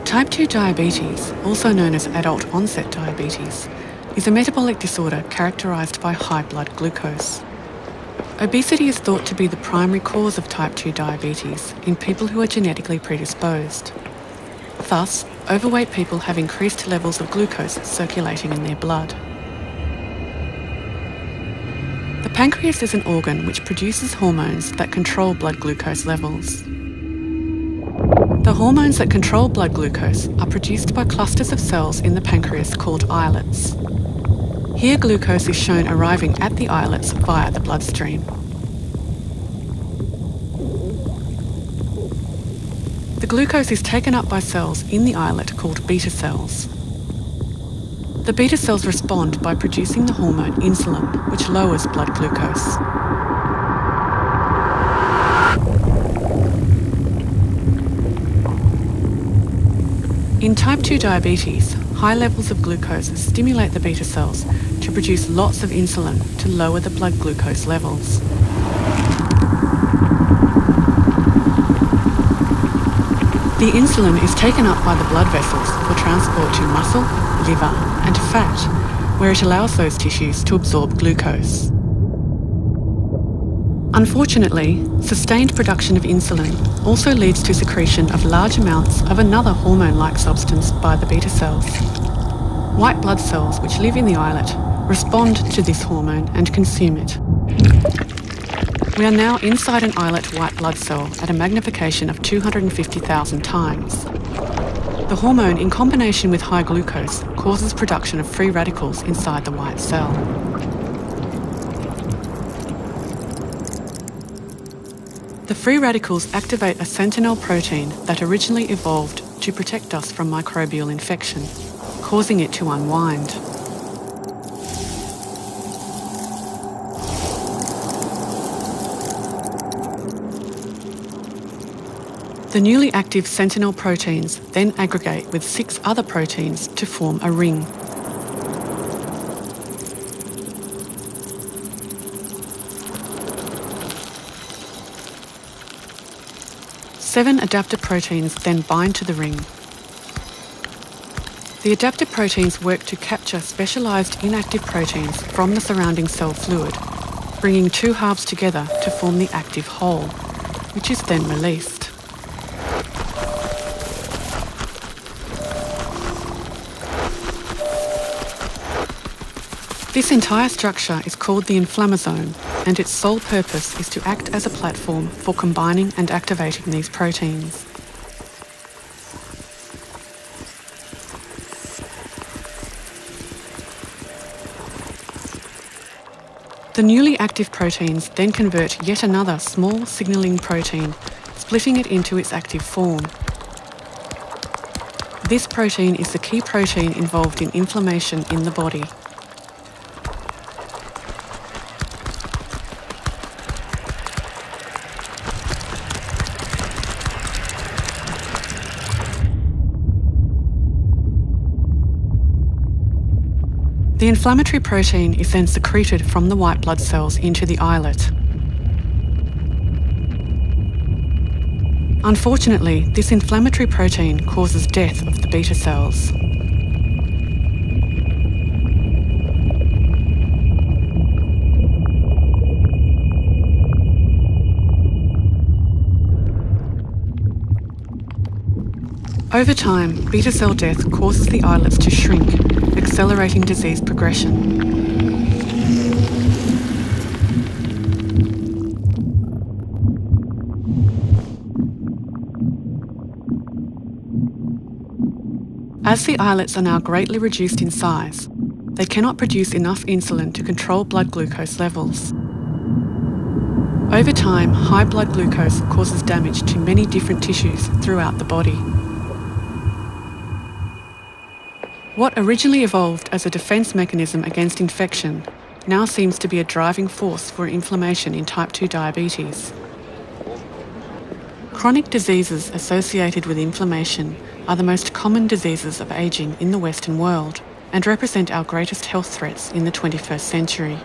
Type 2 diabetes, also known as adult onset diabetes, is a metabolic disorder characterised by high blood glucose. Obesity is thought to be the primary cause of type 2 diabetes in people who are genetically predisposed. Thus, overweight people have increased levels of glucose circulating in their blood. The pancreas is an organ which produces hormones that control blood glucose levels. The hormones that control blood glucose are produced by clusters of cells in the pancreas called islets. Here glucose is shown arriving at the islets via the bloodstream. The glucose is taken up by cells in the islet called beta cells. The beta cells respond by producing the hormone insulin, which lowers blood glucose. In type 2 diabetes, high levels of glucose stimulate the beta cells to produce lots of insulin to lower the blood glucose levels. The insulin is taken up by the blood vessels for transport to muscle, liver, and fat, where it allows those tissues to absorb glucose. Unfortunately, sustained production of insulin also leads to secretion of large amounts of another hormone-like substance by the beta cells. White blood cells, which live in the islet, respond to this hormone and consume it. We are now inside an islet white blood cell at a magnification of 250,000 times. The hormone, in combination with high glucose, causes production of free radicals inside the white cell. The free radicals activate a sentinel protein that originally evolved to protect us from microbial infection, causing it to unwind. The newly active sentinel proteins then aggregate with 6 other proteins to form a ring. Seven adaptor proteins then bind to the ring. The adaptor proteins work to capture specialised inactive proteins from the surrounding cell fluid, bringing 2 halves together to form the active whole, which is then released. This entire structure is called the inflammasome, and its sole purpose is to act as a platform for combining and activating these proteins. The newly active proteins then convert yet another small signalling protein, splitting it into its active form. This protein is the key protein involved in inflammation in the body. The inflammatory protein is then secreted from the white blood cells into the islet. Unfortunately, this inflammatory protein causes death of the beta cells. Over time, beta cell death causes the islets to shrink, accelerating disease progression. As the islets are now greatly reduced in size, they cannot produce enough insulin to control blood glucose levels. Over time, high blood glucose causes damage to many different tissues throughout the body. What originally evolved as a defence mechanism against infection now seems to be a driving force for inflammation in type 2 diabetes. Chronic diseases associated with inflammation are the most common diseases of ageing in the Western world and represent our greatest health threats in the 21st century.